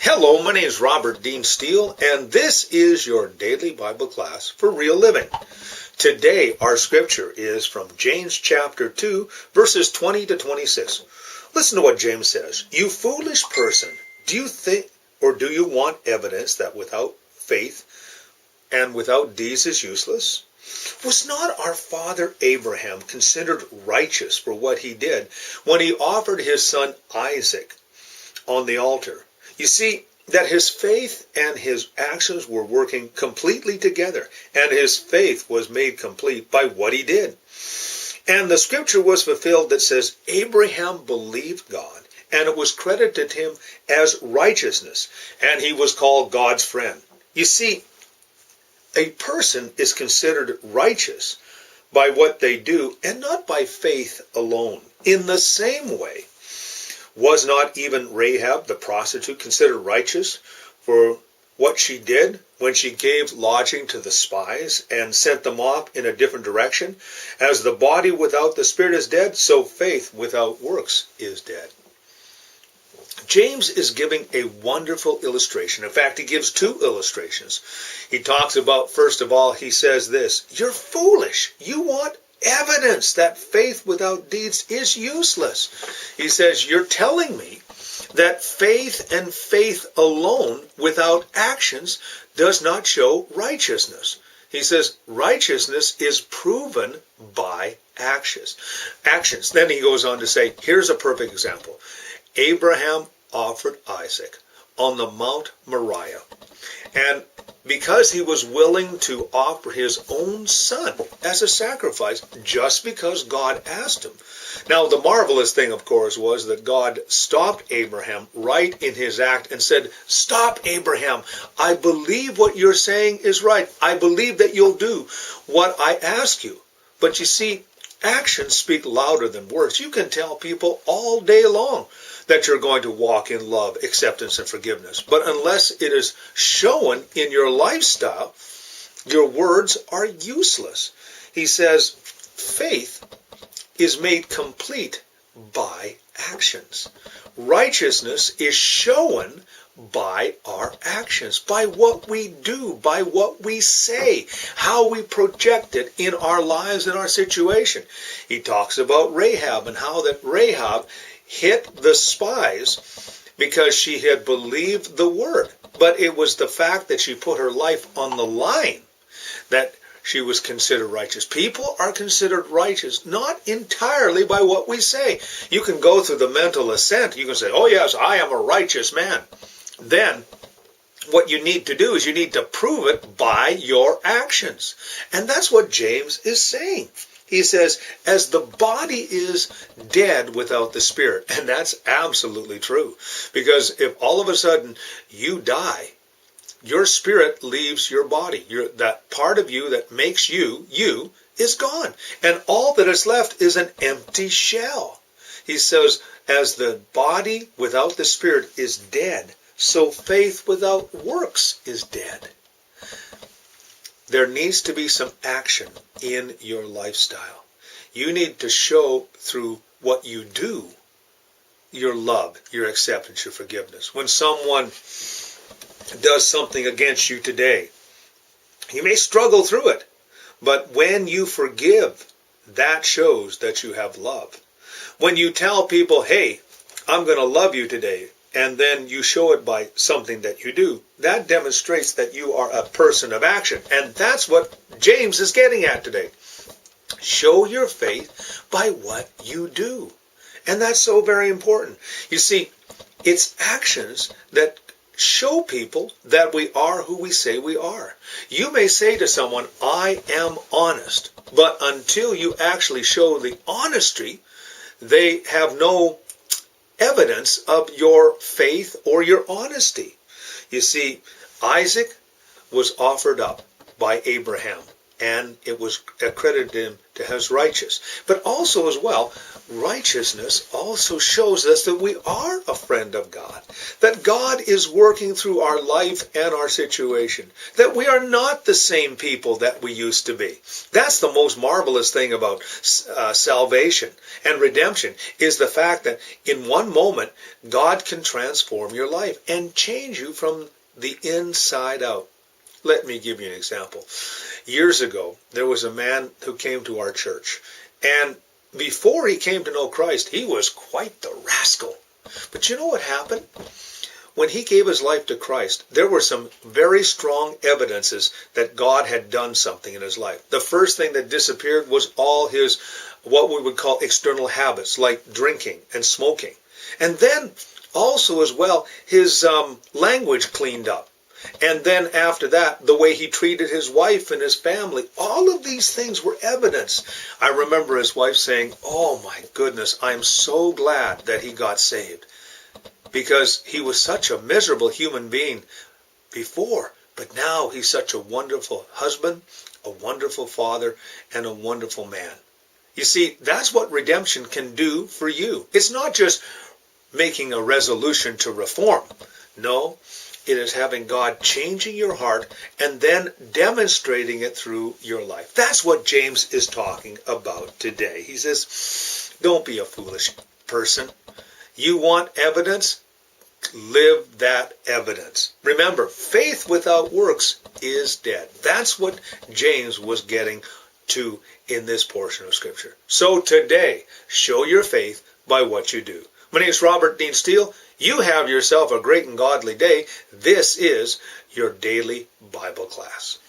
Hello, my name is Robert Dean Steele, and this is your daily Bible class for real living. Today, our scripture is from James chapter 2, verses 20 to 26. Listen to what James says. You foolish person, do you think or do you want evidence that without faith and without deeds is useless? Was not our father Abraham considered righteous for what he did when he offered his son Isaac on the altar? You see that his faith and his actions were working completely together, and his faith was made complete by what he did. And the scripture was fulfilled that says, Abraham believed God, and it was credited to him as righteousness, and he was called God's friend. You see, a person is considered righteous by what they do, and not by faith alone. In the same way, was not even Rahab the prostitute considered righteous for what she did when she gave lodging to the spies and sent them off in a different direction? As the body without the spirit is dead, so faith without works is dead. James is giving a wonderful illustration. In fact, he gives two illustrations. He talks about, first of all, he says this, you're foolish. You want evidence that faith without deeds is useless. He says, you're telling me that faith and faith alone without actions does not show righteousness. He says, righteousness is proven by actions. Then he goes on to say, here's a perfect example. Abraham offered Isaac on the Mount Moriah. And because he was willing to offer his own son as a sacrifice, just because God asked him. Now, the marvelous thing, of course, was that God stopped Abraham right in his act and said, stop, Abraham. I believe what you're saying is right. I believe that you'll do what I ask you. But you see, actions speak louder than words. You can tell people all day long that you're going to walk in love, acceptance, and forgiveness. But unless it is shown in your lifestyle, your words are useless. He says, faith is made complete by actions. Righteousness is shown by our actions, by what we do, by what we say, how we project it in our lives and our situation. He talks about Rahab and how that Rahab hit the spies because she had believed the word. But it was the fact that she put her life on the line that she was considered righteous. People are considered righteous not entirely by what we say. You can go through the mental assent. You can say, oh yes, I am a righteous man. Then what you need to do is you need to prove it by your actions. And that's what James is saying. He says, as the body is dead without the spirit, and that's absolutely true, because if all of a sudden you die, your spirit leaves your body. That part of you that makes you is gone, and all that is left is an empty shell. He says, as the body without the spirit is dead, so faith without works is dead. There needs to be some action in your lifestyle. You need to show through what you do your love, your acceptance, your forgiveness. When someone does something against you today, you may struggle through it, but when you forgive, that shows that you have love. When you tell people, hey, I'm going to love you today, and then you show it by something that you do, that demonstrates that you are a person of action. And that's what James is getting at today. Show your faith by what you do. And that's so very important. You see, it's actions that show people that we are who we say we are. You may say to someone, I am honest. But until you actually show the honesty, they have no evidence of your faith or your honesty. You see, Isaac was offered up by Abraham and it was accredited him to as righteous. But also as well, righteousness also shows us that we are a friend of God, that God is working through our life and our situation, that we are not the same people that we used to be. That's the most marvelous thing about salvation and redemption, is the fact that in one moment, God can transform your life and change you from the inside out. Let me give you an example. Years ago, there was a man who came to our church, and before he came to know Christ, he was quite the rascal. But you know what happened? When he gave his life to Christ, there were some very strong evidences that God had done something in his life. The first thing that disappeared was all his, what we would call external habits, like drinking and smoking. And then also as well, his language cleaned up. And then after that, the way he treated his wife and his family, all of these things were evidence. I remember his wife saying, "Oh my goodness, I'm so glad that he got saved, because he was such a miserable human being before, but now he's such a wonderful husband, a wonderful father, and a wonderful man." You see, that's what redemption can do for you. It's not just making a resolution to reform. No, it is having God changing your heart and then demonstrating it through your life. That's what James is talking about today. He says, don't be a foolish person. You want evidence? Live that evidence. Remember, faith without works is dead. That's what James was getting to in this portion of Scripture. So today, show your faith by what you do. My name is Robert Dean Steele. You have yourself a great and godly day. This is your daily Bible class.